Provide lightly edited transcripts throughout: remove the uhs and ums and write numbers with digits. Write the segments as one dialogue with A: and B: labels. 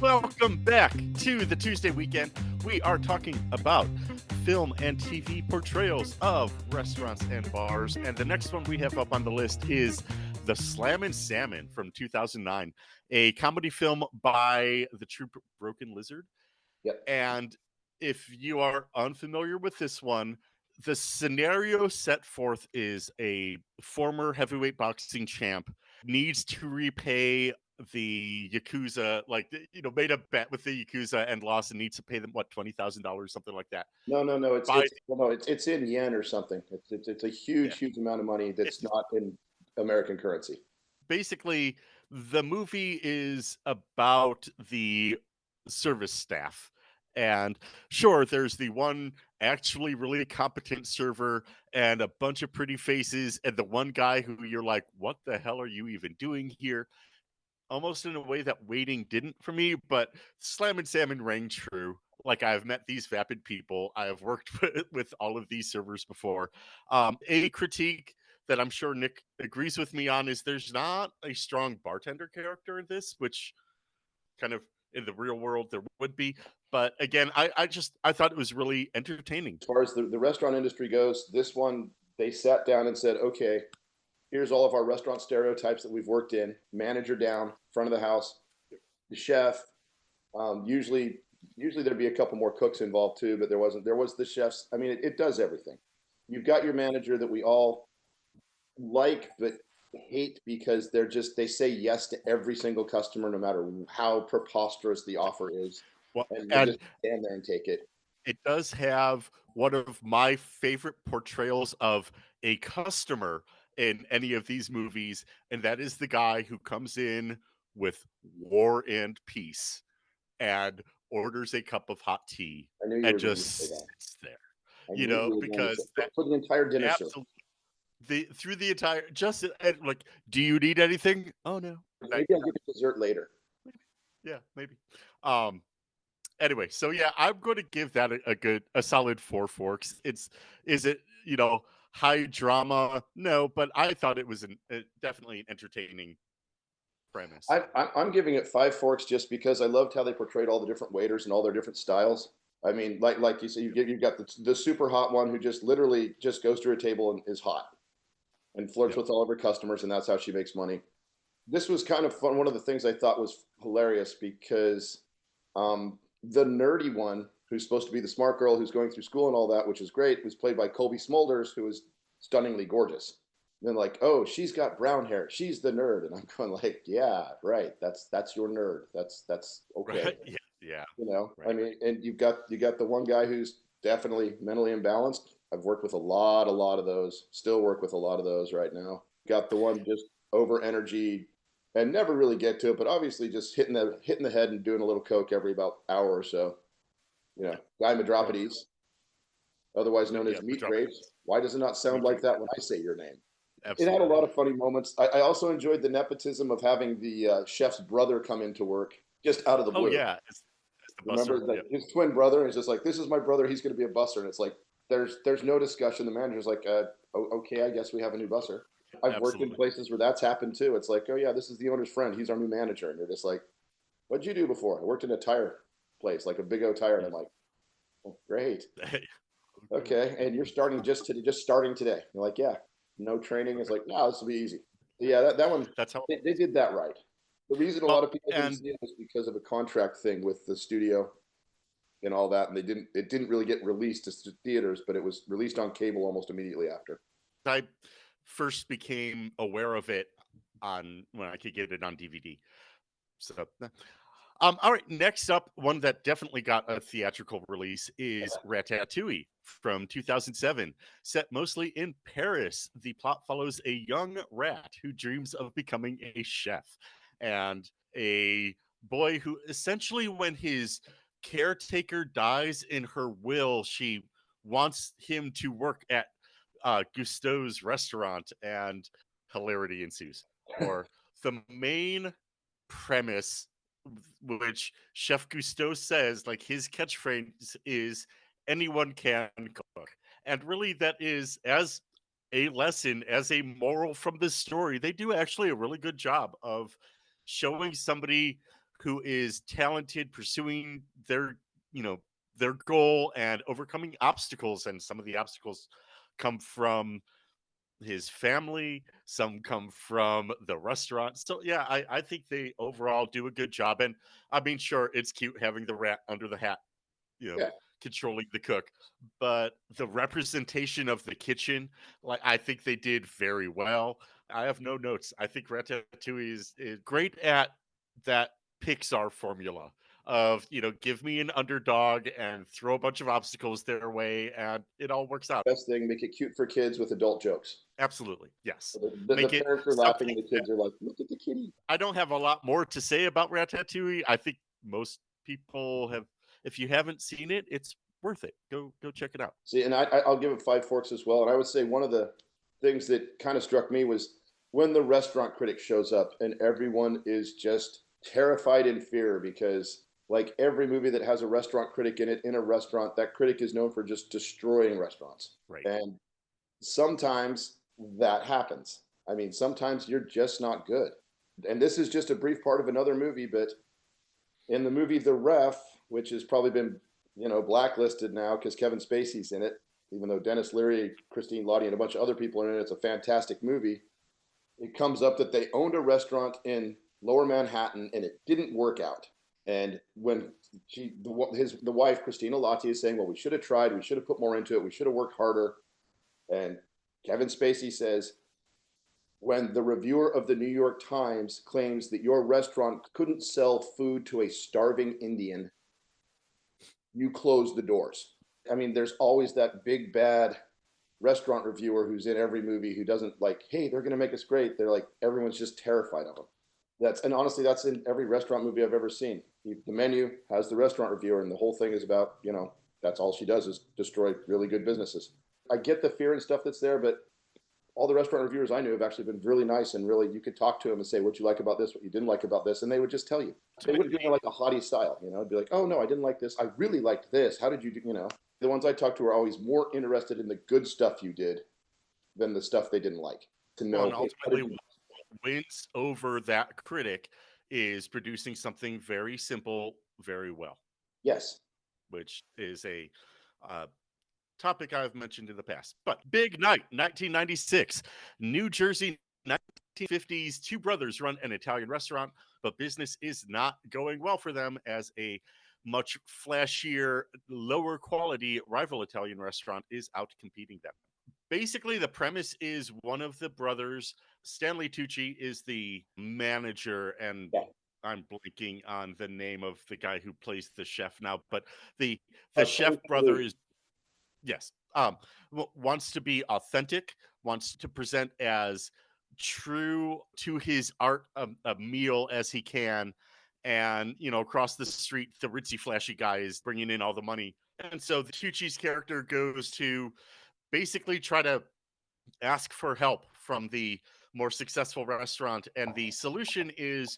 A: Welcome back to the Tuesday weekend. We are talking about film and TV portrayals of restaurants and bars. And the next one we have up on the list is The Slammin' Salmon from 2009, a comedy film by the troupe Broken Lizard.
B: Yep.
A: And if you are unfamiliar with this one, the scenario set forth is a former heavyweight boxing champ needs to repay the Yakuza, made a bet with the Yakuza and lost and needs to pay them, what, $20,000, something like that.
B: No.
A: By,
B: It's in yen or something. It's a
A: yeah,
B: huge amount of money that's
A: it's
B: not in American currency.
A: basically the movie is about the service staff. And sure, there's the one actually really competent server and a bunch of pretty faces, and the one guy who you're like, what the hell are you even doing here? Almost in a way that waiting didn't for me, but Slammin' Salmon rang true. Like, I've met these vapid people. I have worked with all of these servers before. A critique that I'm sure Nick agrees with me on is there's not a strong bartender character in this, which kind of in the real world there would be. But again, I thought it was really entertaining.
B: As far as the restaurant industry goes, this one, they sat down and said, okay, here's all of our restaurant stereotypes that we've worked in. Manager down, front of the house, the chef. Usually there'd be a couple more cooks involved too, but there wasn't. There was the chefs. I mean, it does everything. You've got your manager that we all like but hate because they say yes to every single customer no matter how preposterous the offer is,
A: Well,
B: and we'll
A: and
B: just stand there and take it.
A: it does have one of my favorite portrayals of a customer in any of these movies, and that is the guy who comes in with War and Peace and orders a cup of hot tea
B: I knew you
A: and
B: were going to say
A: just
B: that.
A: sits there,
B: I knew you were going to say
A: because that
B: for the entire dinner shift.
A: absolutely through the entire just and like, do you need anything? Oh no.
B: Maybe I'll get the dessert later.
A: Yeah, maybe. Um Anyway, so yeah, I'm going to give that a solid four forks. Is it, high drama? No, but I thought it was definitely an entertaining premise.
B: I'm giving it five forks just because I loved how they portrayed all the different waiters and all their different styles. I mean, like you said, you've got the super hot one who just literally just goes to her table and is hot and flirts
A: Yep.
B: with all of her customers, and that's how she makes money. This was kind of fun. One of the things I thought was hilarious because the nerdy one, who's supposed to be the smart girl who's going through school and all that, which is great, was played by Colby Smulders, who is stunningly gorgeous. And then like, oh, she's got brown hair. She's the nerd, and I'm going like, yeah, right. That's your nerd. That's okay.
A: Right. Yeah. Yeah.
B: I
A: Right.
B: mean, and you got the one guy who's definitely mentally imbalanced. I've worked with a lot of those. Still work with a lot of those right now. Got the one just over energy and never really get to it, but obviously just hitting the head and doing a little coke every about hour or so.
A: Yeah.
B: Guy
A: Well,
B: Madropides, otherwise known
A: yeah.
B: as Meat
A: Metropolis.
B: Grapes. Why does it not sound
A: Me
B: like
A: too.
B: that when I say your name? It had a
A: Absolutely.
B: lot of funny moments. I also enjoyed the nepotism of having the chef's brother come into work just out of the
A: Oh
B: blue.
A: yeah. It's the
B: Remember
A: busser.
B: that
A: Yeah.
B: his twin brother is just like, this is my brother. He's going to be a busser, and it's like there's no discussion. The manager's like, okay, I guess we have a new busser. I've worked in
A: Absolutely.
B: places where that's happened too. It's like, oh yeah, this is the owner's friend. He's our new manager, and you're just like, what'd you do before? I worked in a tire place, like a Big O tire, and
A: Yeah.
B: I'm like, oh, great,
A: Okay.
B: okay, and you're starting just starting today. You're like, yeah, no training. It's
A: Right.
B: like, no, this will be easy. Yeah, that one
A: That's how.
B: they did that right. The reason a lot
A: Well,
B: of people didn't
A: and
B: see it was because of a contract thing with the studio and all that, and it didn't really get released to theaters, but it was released on cable almost immediately after.
A: I first became aware of it on when I could get it on DVD. So, all right. Next up, one that definitely got a theatrical release is Ratatouille from 2007. Set mostly in Paris, the plot follows a young rat who dreams of becoming a chef, and a boy who essentially, when his caretaker dies in her will, she wants him to work at Gusteau's restaurant, and hilarity ensues. Or the main premise, which Chef Gusteau says, like his catchphrase is anyone can cook. And really, that is as a lesson, as a moral from this story. They do actually a really good job of showing somebody who is talented, pursuing their, you know, their goal and overcoming obstacles. And some of the obstacles come from his family, some come from the restaurant. So yeah, I think they overall do a good job. And I mean, sure, it's cute having the rat under the hat, you know,
B: Yeah.
A: controlling the cook, but the representation of the kitchen, like, I think they did very well. I have no notes. I think Ratatouille is great at that Pixar formula of, give me an underdog and throw a bunch of obstacles their way, and it all works out.
B: Best thing, make it cute for kids with adult jokes.
A: Absolutely, yes.
B: The
A: Make it
B: parents are laughing
A: something
B: and the
A: that
B: kids are like, look at the kitty.
A: I don't have a lot more to say about Ratatouille. I think most people have. If you haven't seen it, it's worth it. Go check it out.
B: See, and I'll give it 5 forks as well. And I would say one of the things that kind of struck me was when the restaurant critic shows up and everyone is just terrified in fear because, like every movie that has a restaurant critic in it, in a restaurant, that critic is known for just destroying restaurants.
A: Right.
B: And sometimes that happens. I mean, sometimes you're just not good. And this is just a brief part of another movie, but in the movie The Ref, which has probably been, blacklisted now because Kevin Spacey's in it, even though Dennis Leary, Christine Lottie, and a bunch of other people are in it. It's a fantastic movie. It comes up that they owned a restaurant in Lower Manhattan and it didn't work out. And when the wife, Christina Lottie, is saying, well, we should have tried, we should have put more into it, we should have worked harder. And Kevin Spacey says, when the reviewer of the New York Times claims that your restaurant couldn't sell food to a starving Indian, you close the doors. I mean, there's always that big bad restaurant reviewer who's in every movie who doesn't like, hey, they're going to make us great. They're like, everyone's just terrified of them. And honestly, that's in every restaurant movie I've ever seen. The menu has the restaurant reviewer, and the whole thing is about, that's all she does is destroy really good businesses. I get the fear and stuff that's there, but all the restaurant reviewers I knew have actually been really nice, and really you could talk to them and say what you like about this, what you didn't like about this, and they would just tell you. They wouldn't do it like a haughty style, It'd be like, oh no, I didn't like this. I really liked this. How did you do, The ones I talked to are always more interested in the good stuff you did than the stuff they didn't like. To know,
A: And ultimately, what wins over that critic is producing something very simple, very well.
B: Yes.
A: Which is a topic I've mentioned in the past. But big night, 1996, New Jersey, 1950s. Two brothers run an Italian restaurant, but business is not going well for them as a much flashier, lower quality rival Italian restaurant is out competing them. Basically, the premise is one of the brothers, Stanley Tucci, is the manager, and I'm blanking on the name of the guy who plays the chef now, but the chef brother is, yes, wants to be authentic, wants to present as true to his art a meal as he can. And, across the street, the ritzy, flashy guy is bringing in all the money. And so the Tucci's character goes to basically try to ask for help from the more successful restaurant. And the solution is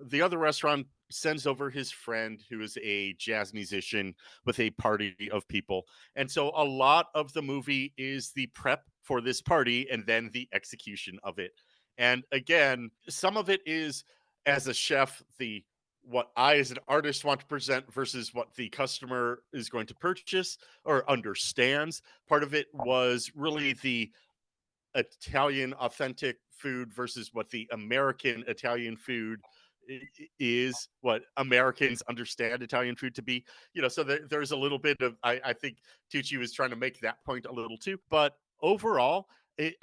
A: the other restaurant sends over his friend who is a jazz musician with a party of people. And so a lot of the movie is the prep for this party and then the execution of it. And again, some of it is, as a chef, what I as an artist want to present versus what the customer is going to purchase or understands. Part of it was really the Italian authentic food versus what the American Italian food is, what Americans understand Italian food to be. So there's a little bit of, I think Tucci was trying to make that point a little too. But overall,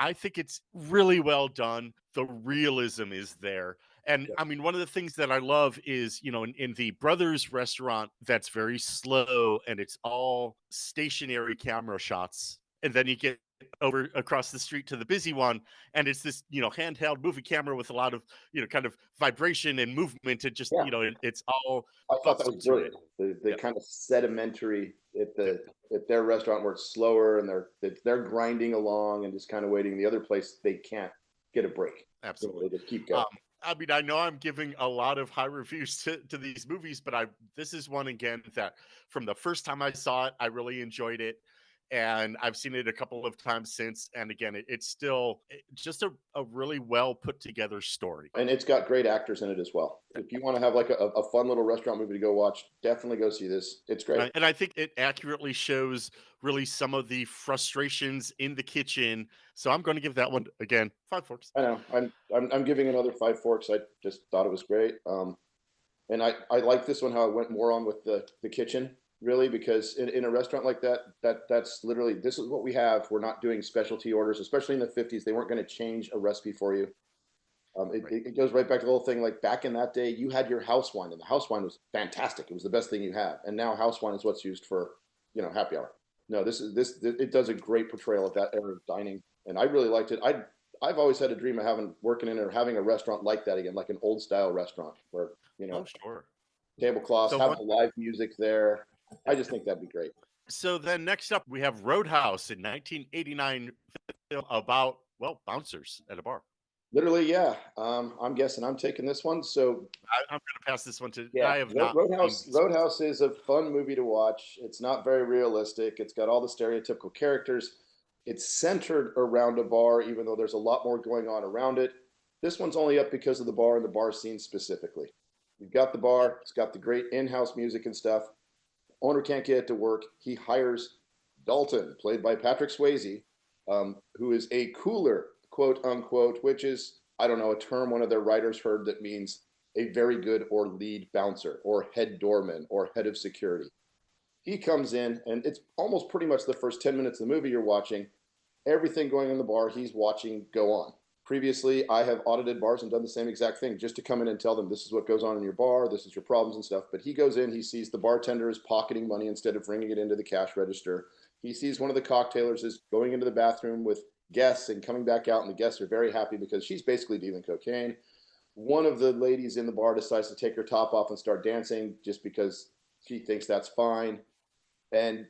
A: I think it's really well done. The realism is there. And I mean, one of the things that I love is, in the Brothers restaurant, that's very slow and it's all stationary camera shots. And then you get over across the street to the busy one, and it's this, handheld movie camera with a lot of, kind of vibration and movement. And just, it's all.
B: I thought that was brilliant. The kind of sedimentary at their restaurant where it's slower and they're grinding along and just kind of waiting. The other place they can't get a break.
A: Absolutely,
B: they just keep going.
A: I mean, I know I'm giving a lot of high reviews to these movies, but this is one again that from the first time I saw it, I really enjoyed it. and I've seen it a couple of times since. And again, it's still just a really well put together story.
B: And it's got great actors in it as well. If you want to have like a fun little restaurant movie to go watch, definitely go see this. It's great.
A: And I think it accurately shows really some of the frustrations in the kitchen. So I'm going to give that one again 5 forks.
B: I know. I'm giving another 5 forks. I just thought it was great. And I like this one how it went more on with the kitchen really, because in a restaurant like that's literally, this is what we have. We're not doing specialty orders, especially in the 50s. They weren't going to change a recipe for you.
A: Right.
B: It goes right back to the whole thing. Like back in that day, you had your house wine, and the house wine was fantastic. It was the best thing you had. And now house wine is what's used for, happy hour. No, it does a great portrayal of that era of dining, and I really liked it. I've always had a dream of working in or having a restaurant like that again, like an old style restaurant where
A: Oh, sure.
B: tablecloths
A: So
B: have
A: one,
B: the live music there. I just think that'd be great.
A: so then next up we have Roadhouse in 1989, film about, well, bouncers at a bar.
B: Literally, yeah. I'm guessing I'm taking this one. So
A: I'm going to pass this one to.
B: yeah,
A: I have not seen this one.
B: Roadhouse is a fun movie to watch. It's not very realistic. It's got all the stereotypical characters. It's centered around a bar, even though there's a lot more going on around it. This one's only up because of the bar and the bar scene specifically. You've got the bar, it's got the great in-house music and stuff. Owner can't get it to work. He hires Dalton, played by Patrick Swayze, who is a cooler, quote unquote, which is, I don't know, a term one of their writers heard that means a very good or lead bouncer or head doorman or head of security. He comes in, and it's almost pretty much the first 10 minutes of the movie you're watching. Everything going in the bar, he's watching go on. Previously, I have audited bars and done the same exact thing just to come in and tell them this is what goes on in your bar, this is your problems and stuff. But he goes in, he sees the bartender is pocketing money instead of bringing it into the cash register. He sees one of the cocktailers is going into the bathroom with guests and coming back out, and the guests are very happy because she's basically dealing cocaine. One of the ladies in the bar decides to take her top off and start dancing just because she thinks that's fine. And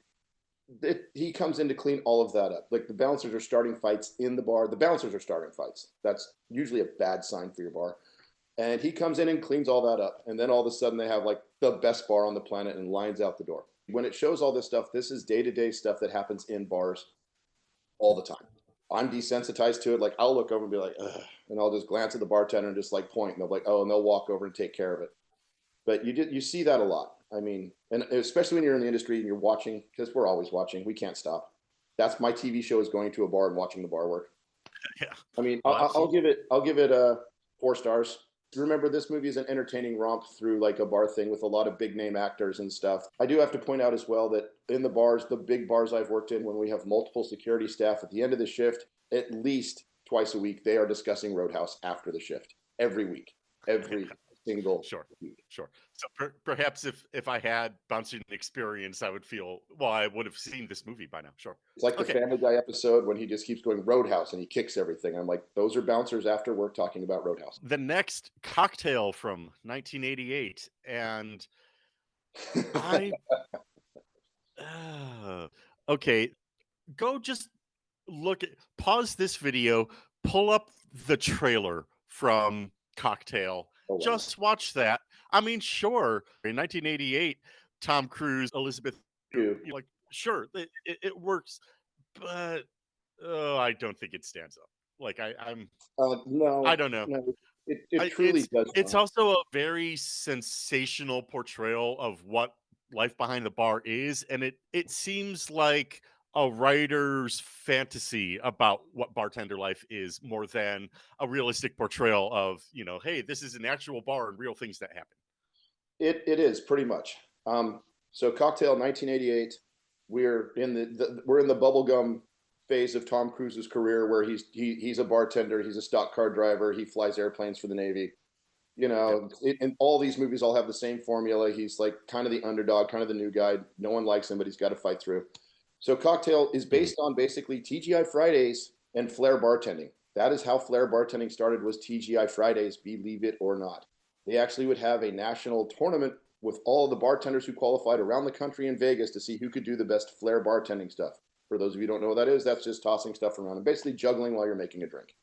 B: he comes in to clean all of that up. Like the bouncers are starting fights in the bar. The bouncers are starting fights. That's usually a bad sign for your bar. And he comes in and cleans all that up. And then all of a sudden they have like the best bar on the planet and lines out the door. When it shows all this stuff, this is day-to-day stuff that happens in bars all the time. I'm desensitized to it. Like I'll look over and be like, ugh, and I'll just glance at the bartender and just like point, and they'll be like, oh, and they'll walk over and take care of it. But you see that a lot. I mean, and especially when you're in the industry and you're watching, because we're always watching, we can't stop. That's my TV show is going to a bar and watching the bar work.
A: Yeah.
B: I mean,
A: Oh,
B: I'll give it 4 stars. Remember, this movie is an entertaining romp through like a bar thing with a lot of big name actors and stuff. I do have to point out as well that in the bars, the big bars I've worked in, when we have multiple security staff at the end of the shift, at least twice a week, they are discussing Roadhouse after the shift every week, every single
A: Sure,
B: week.
A: sure. So perhaps if I had bouncing experience, I would feel, well, I would have seen this movie by now. Sure.
B: It's like the
A: Okay.
B: Family Guy episode when he just keeps going Roadhouse and he kicks everything. I'm like, those are bouncers after work talking about Roadhouse.
A: The next, Cocktail from 1988, and I okay, go just pause this video, pull up the trailer from Cocktail.
B: Oh, wow.
A: Just watch that. I mean, sure, in 1988, Tom Cruise, Elizabeth, you're like, sure, it works, but I don't think it stands up. Like I'm,
B: No,
A: I don't know.
B: no, it truly does
A: It's
B: not.
A: also a very sensational portrayal of what life behind the bar is, and it seems like a writer's fantasy about what bartender life is more than a realistic portrayal of, hey, this is an actual bar and real things that happen.
B: It is pretty much. So Cocktail 1988, we're in the bubblegum phase of Tom Cruise's career where he's a bartender, he's a stock car driver, he flies airplanes for the Navy. And all these movies all have the same formula. He's like kind of the underdog, kind of the new guy. No one likes him, but he's got to fight through. So Cocktail is based on basically TGI Fridays and Flair bartending. That is how Flair bartending started, was TGI Fridays, believe it or not. They actually would have a national tournament with all of the bartenders who qualified around the country in Vegas to see who could do the best Flair bartending stuff. For those of you who don't know what that is, that's just tossing stuff around and basically juggling while you're making a drink.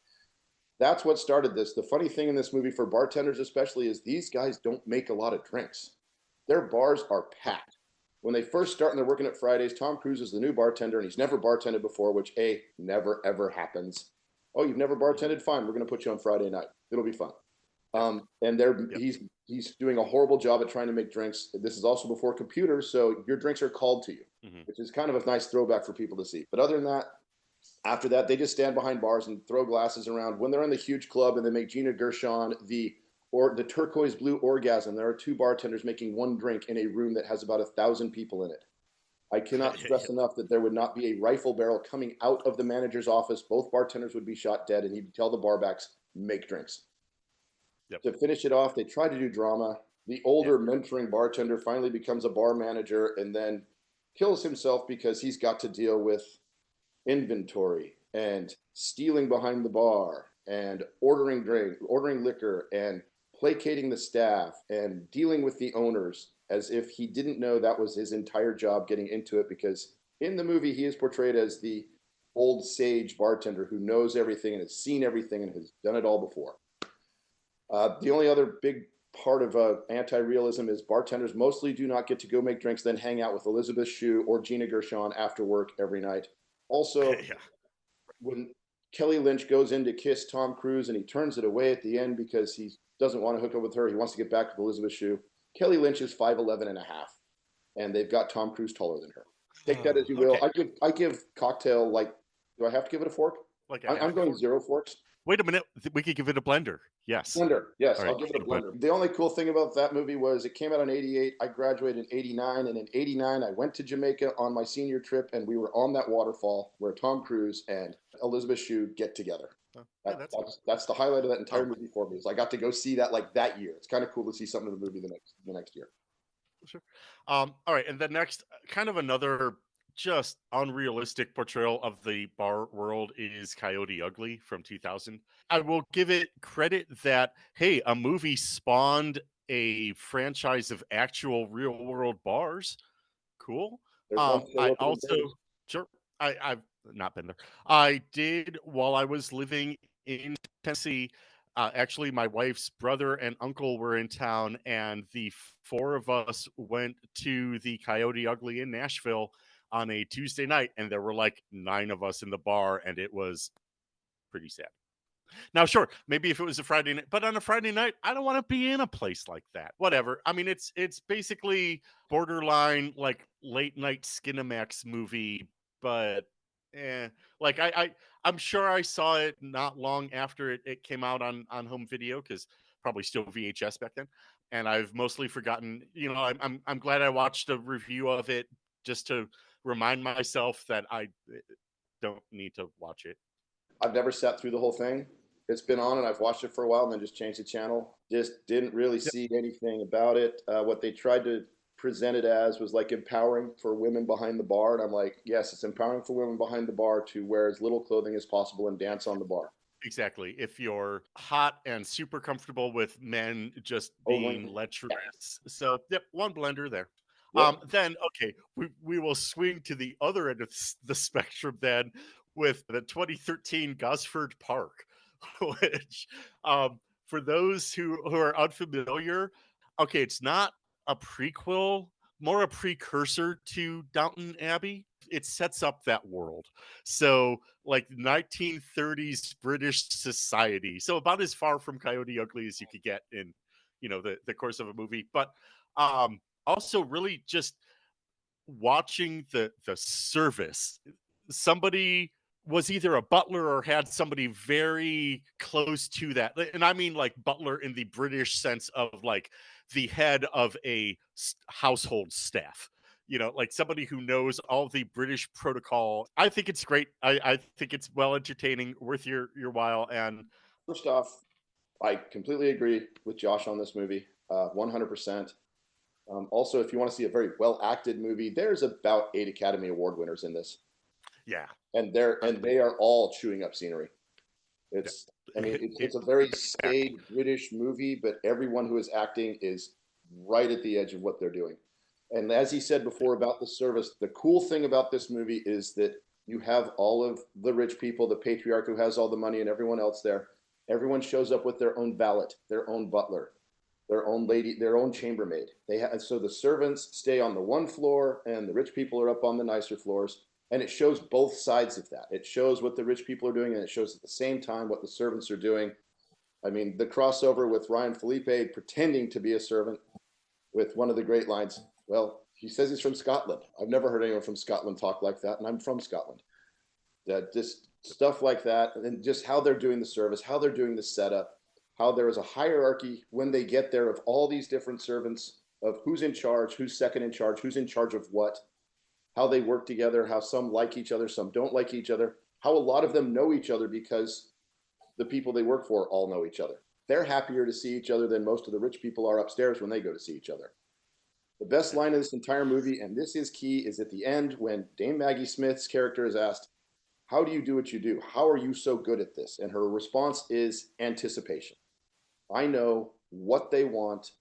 B: That's what started this. The funny thing in this movie for bartenders especially is these guys don't make a lot of drinks. Their bars are packed. When they first start and they're working at Fridays, Tom Cruise is the new bartender and he's never bartended before, which never ever happens. Oh, you've never bartended? Fine, we're going to put you on Friday night. It'll be fun. And
A: Yep.
B: he's doing a horrible job at trying to make drinks. This is also before computers, so your drinks are called to you,
A: Mhm.
B: which is kind of a nice throwback for people to see. But other than that, after that, they just stand behind bars and throw glasses around. When they're in the huge club and they make Gina Gershon the turquoise blue orgasm, there are two bartenders making one drink in a room that has about 1,000 people in it. I cannot stress
A: Yep.
B: enough that there would not be a rifle barrel coming out of the manager's office. Both bartenders would be shot dead, and he'd tell the barbacks, make drinks.
A: Yep.
B: To finish it off, they try to do drama. The older mentoring bartender finally becomes a bar manager and then kills himself because he's got to deal with inventory and stealing behind the bar and ordering liquor and placating the staff and dealing with the owners as if he didn't know that was his entire job getting into it, because in the movie he is portrayed as the old sage bartender who knows everything and has seen everything and has done it all before. The only other big part of anti-realism is bartenders mostly do not get to go make drinks, then hang out with Elizabeth Shue or Gina Gershon after work every night. Also,
A: Yeah.
B: when Kelly Lynch goes in to kiss Tom Cruise and he turns it away at the end because he doesn't want to hook up with her, he wants to get back with Elizabeth Shue. Kelly Lynch is 5'11 and a half, and they've got Tom Cruise taller than her. Take that as you will.
A: Okay.
B: I give cocktail, like, do I have to give it a fork?
A: Like a
B: I'm
A: half
B: going
A: fork.
B: 0 forks.
A: Wait a minute. We could give it a blender. Yes.
B: Blender. Yes,
A: All
B: I'll
A: right.
B: give it a
A: Get a blender.
B: blender. The only cool thing about that movie was it came out in 88. I graduated in 89. And in 89, I went to Jamaica on my senior trip, and we were on that waterfall where Tom Cruise and Elizabeth Shue get together.
A: Yeah, that's cool.
B: That's the highlight of that entire
A: Um,
B: movie for me. Is I got to go see that like that year. It's kind of cool to see something in the movie the next year.
A: Sure. All right, and the next kind of another just unrealistic portrayal of the bar world is Coyote Ugly from 2000. I will give it credit that hey, a movie spawned a franchise of actual real world bars. Cool.
B: There's one still
A: I
B: open in
A: also
B: Vegas.
A: sure I've not been there. I did while I was living in Tennessee. Actually, my wife's brother and uncle were in town, and the four of us went to the Coyote Ugly in Nashville on a Tuesday night, and there were like 9 of us in the bar, and it was pretty sad. Now, sure, maybe if it was a Friday night, but on a Friday night, I don't want to be in a place like that. Whatever. I mean, it's basically borderline like late night Skinamax movie, but like I'm sure I saw it not long after it came out on home video because probably still VHS back then, and I've mostly forgotten. You know, I'm glad I watched a review of it just to remind myself that I don't need to watch it.
B: I've never sat through the whole thing. It's been on and I've watched it for a while and then just changed the channel. Just didn't really see anything about it. What they tried to present it as was like empowering for women behind the bar. And I'm like, yes, it's empowering for women behind the bar to wear as little clothing as possible and dance on the bar.
A: Exactly. If you're hot and super comfortable with men just
B: Only.
A: being lecherous. So, yep, one blender there.
B: Yep.
A: Then, okay, we will swing to the other end of the spectrum then with the 2013 Gosford Park, which, for those who are unfamiliar, okay, it's not a prequel, more a precursor to Downton Abbey. It sets up that world. So, like 1930s British society. So about as far from Coyote Ugly as you could get in, the course of a movie. But also really just watching the service. Somebody was either a butler or had somebody very close to that. And I mean like butler in the British sense of like the head of a household staff. Like somebody who knows all the British protocol. I think it's great. I think it's well entertaining, worth your while. And
B: First off, I completely agree with Josh on this movie, 100%. Also, if you want to see a very well acted movie, there's about 8 Academy Award winners in this,
A: yeah,
B: and they are all chewing up scenery.
A: yeah.
B: It's I mean it's a very staid British movie, but everyone who is acting is right at the edge of what they're doing. And as he said before about the service, the cool thing about this movie is that you have all of the rich people, the patriarch who has all the money, and everyone else there. Everyone shows up with their own valet, their own butler. their own chambermaid. So the servants stay on the one floor and the rich people are up on the nicer floors. And it shows both sides of that. It shows what the rich people are doing, and it shows at the same time what the servants are doing. I mean, the crossover with Ryan Felipe pretending to be a servant with one of the great lines. Well, he says he's from Scotland. I've never heard anyone from Scotland talk like that, and I'm from Scotland. Just stuff like that, and just how they're doing the service, how they're doing the setup, how there is a hierarchy when they get there of all these different servants, of who's in charge, who's second in charge, who's in charge of what, how they work together, how some like each other, some don't like each other, how a lot of them know each other because the people they work for all know each other. They're happier to see each other than most of the rich people are upstairs when they go to see each other. The best line of this entire movie, and this is key, is at the end when Dame Maggie Smith's character is asked, how do you do what you do? How are you so good at this? And her response is anticipation. I know what they want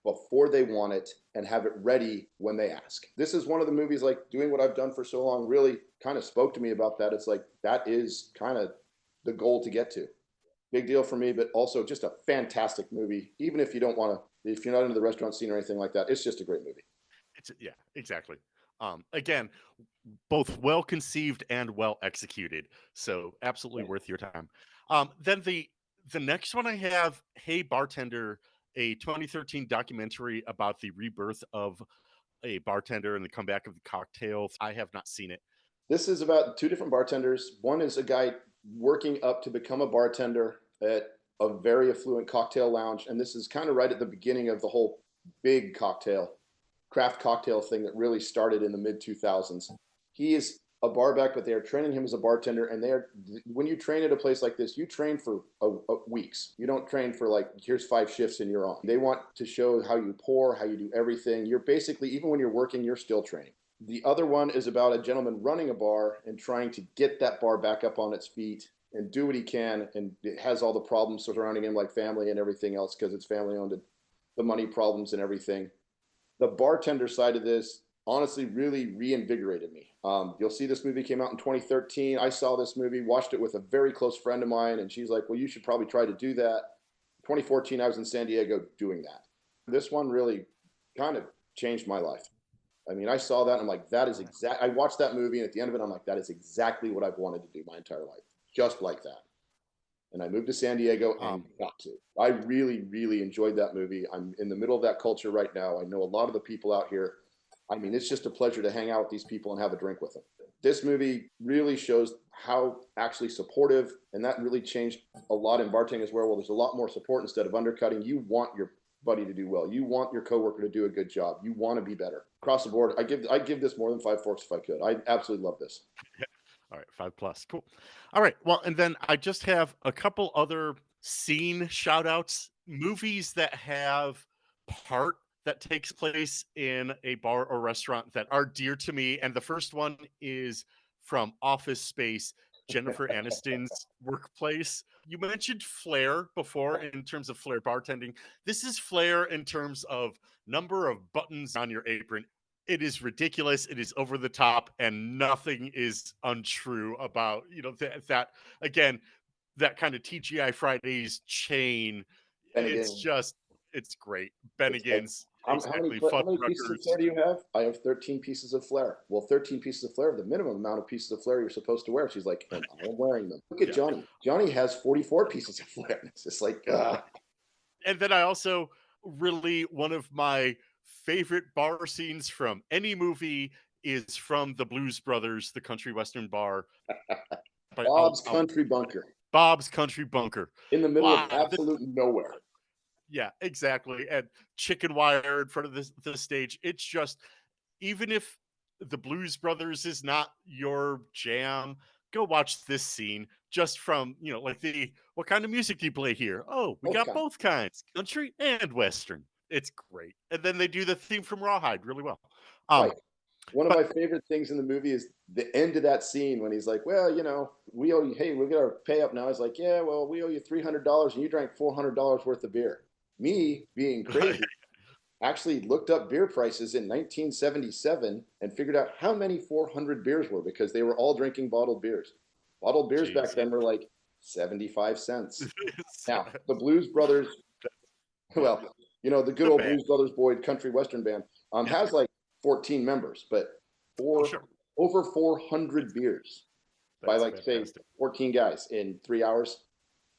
B: before they want it and have it ready when they ask. This is one of the movies, like doing what I've done for so long really kind of spoke to me about that. It's like, that is kind of the goal to get to. Big deal for me, but also just a fantastic movie. Even if you don't want to, if you're not into the restaurant scene or anything like that, it's just a great movie.
A: Yeah, exactly. Again, both well conceived and well executed. So absolutely
B: Yeah.
A: worth your time. Then the next one I have, Hey Bartender, a 2013 documentary about the rebirth of a bartender and the comeback of the cocktail. I have not seen it.
B: This is about two different bartenders. One is a guy working up to become a bartender at a very affluent cocktail lounge. And this is kind of right at the beginning of the whole big craft cocktail thing that really started in the mid 2000s. He is a barback, but they are training him as a bartender. And when you train at a place like this, you train for weeks. You don't train for like, here's 5 shifts and you're on. They want to show how you pour, how you do everything. You're basically, even when you're working, you're still training. The other one is about a gentleman running a bar and trying to get that bar back up on its feet and do what he can. And it has all the problems surrounding him, like family and everything else, because it's family owned, and the money problems and everything. The bartender side of this honestly really reinvigorated me. You'll see this movie came out in 2013. I saw this movie, watched it with a very close friend of mine, and she's like, well, you should probably try to do that. 2014, I was in San Diego doing that. This one really kind of changed my life. I mean, I saw that and I'm like, that is exact. I watched that movie, and at the end of it, I'm like, that is exactly what I've wanted to do my entire life, just like that. And I moved to San Diego and got to. I really, really enjoyed that movie. I'm in the middle of that culture right now. I know a lot of the people out here. I mean, it's just a pleasure to hang out with these people and have a drink with them. This movie really shows how actually supportive, and that really changed a lot in bartending as well. Well, there's a lot more support instead of undercutting. You want your buddy to do well. You want your coworker to do a good job. You want to be better. Across the board, I give this more than 5 forks if I could. I absolutely love this.
A: All right, 5+. Cool. All right. Well, and then I just have a couple other scene shout outs, movies that have part that takes place in a bar or restaurant that are dear to me. And the first one is from Office Space, Jennifer Aniston's workplace. You mentioned flair before in terms of flair bartending. This is flair in terms of number of buttons on your apron. It is ridiculous. It is over the top, and nothing is untrue about that again, that kind of TGI Fridays chain.
B: And
A: It's
B: again,
A: just it's great.
B: it's like,
A: Bennigan's exactly.
B: how many pieces of
A: Fuddruckers.
B: flair do you have? I have 13 pieces of flair. Well, 13 pieces of flair, the minimum amount of pieces of flair you're supposed to wear. She's like, and I am wearing them. Look at
A: Yeah.
B: Johnny. Johnny has 44 pieces of flair. It's just like,
A: And then I also really one of my favorite bar scenes from any movie is from the Blues Brothers, the country western bar. But
B: Bob's Country Bunker
A: Bob's Country Bunker.
B: in the middle of
A: Wow,
B: absolute nowhere.
A: yeah, exactly. And chicken wire in front of the stage. It's just, even if the Blues Brothers is not your jam, go watch this scene just from, like what kind of music do you play here? Oh, we
B: Both
A: got
B: kinds.
A: both kinds, country and Western. It's great. And then they do the theme from Rawhide really well.
B: Right. One of
A: but
B: my favorite things in the movie is the end of that scene when he's like, well, we owe you, hey, we got our pay up now. He's like, yeah, well, we owe you $300 and you drank $400 worth of beer. Me, being crazy, actually looked up beer prices in 1977 and figured out how many 400 beers were, because they were all drinking bottled beers. Bottled beers back then were like 75 cents. Now, the Blues Brothers, well, You know, the good
A: The
B: old
A: band.
B: Blues Brothers Boyd country western band has like 14 members, but
A: Oh,
B: four
A: sure.
B: over 400 beers by
A: That's
B: like say
A: fantastic.
B: 14 guys in 3 hours.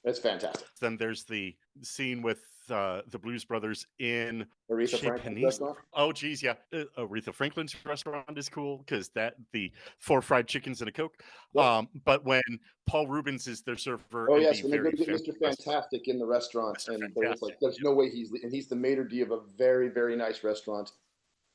B: That's fantastic.
A: Then there's the scene with the Blues Brothers in
B: Aretha
A: Chez
B: Franklin's
A: Panisse.
B: restaurant.
A: Oh, geez, yeah. Aretha Franklin's restaurant is cool because the 4 fried chickens and a Coke.
B: Yep.
A: But when Paul Rubens is their server
B: Oh
A: in
B: yes,
A: the
B: when they go
A: very
B: to get
A: fancy
B: Mr.
A: restaurant,
B: Fantastic in the restaurant,
A: Mr.
B: and they're just like,
A: Fantastic.
B: "There's no way he's the maitre d' of a very very nice restaurant,"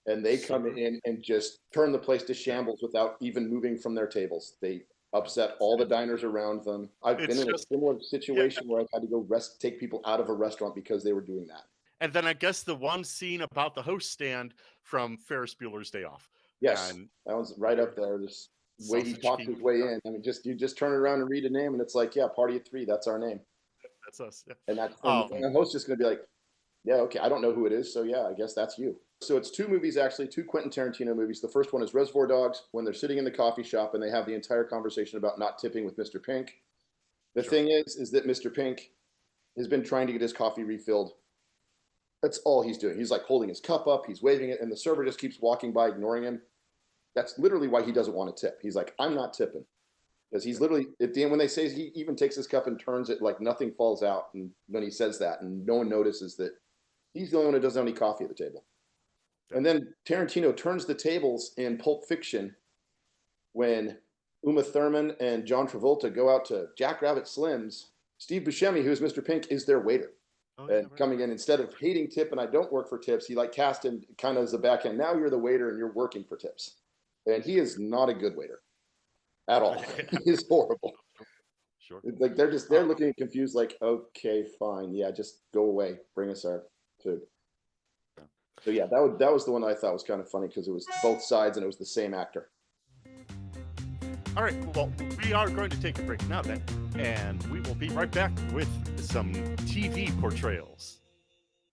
B: and they come
A: Sir,
B: in and just turn the place to
A: yeah,
B: shambles without even moving from their tables. They
A: yeah.
B: upset all the diners around them. I've been
A: It's
B: in a
A: just
B: similar
A: yeah.
B: situation where I've had to go take people out of a restaurant because they were doing that.
A: And then I guess the one scene about the host stand from Ferris Bueller's Day Off,
B: Yes,
A: and
B: that was right up there. Just the way he
A: Sausage
B: talks his
A: King.
B: way in. I mean, you just turn it around and read a name, and it's like, yeah, party of three. That's our name,
A: That's us. Yeah.
B: and the host is going to be like, yeah, okay, I don't know who it is, so yeah, I guess that's you. So it's two movies actually, two Quentin Tarantino movies. The first one is Reservoir Dogs, when they're sitting in the coffee shop and they have the entire conversation about not tipping with Mr. Pink. The
A: Sure.
B: thing is that Mr. Pink has been trying to get his coffee refilled. That's all he's doing. He's like holding his cup up, he's waving it, and the server just keeps walking by, ignoring him. That's literally why he doesn't want to tip. He's like, I'm not tipping. Because he's literally at the end when they say he even takes his cup and turns it like nothing falls out, and when he says that, and no one notices that he's the only one who doesn't have any coffee at the table.
A: Yeah.
B: And then Tarantino turns the tables in Pulp Fiction when Uma Thurman and John Travolta go out to Jackrabbit Slim's. Steve Buscemi, who's Mr. Pink, is their waiter.
A: Oh,
B: And
A: right.
B: coming in, instead of hating tip and I don't work for tips, he like cast him kind of as a backhand. Now you're the waiter and you're working for tips. And he is not a good waiter at all. He's horrible.
A: Sure.
B: It's like they're looking confused, like, okay, fine, yeah, just go away, bring us our food. So yeah, that was the one I thought was kind of funny because it was both sides and it was the same actor.
A: All right. Well, we are going to take a break now then, and we will be right back with some TV portrayals.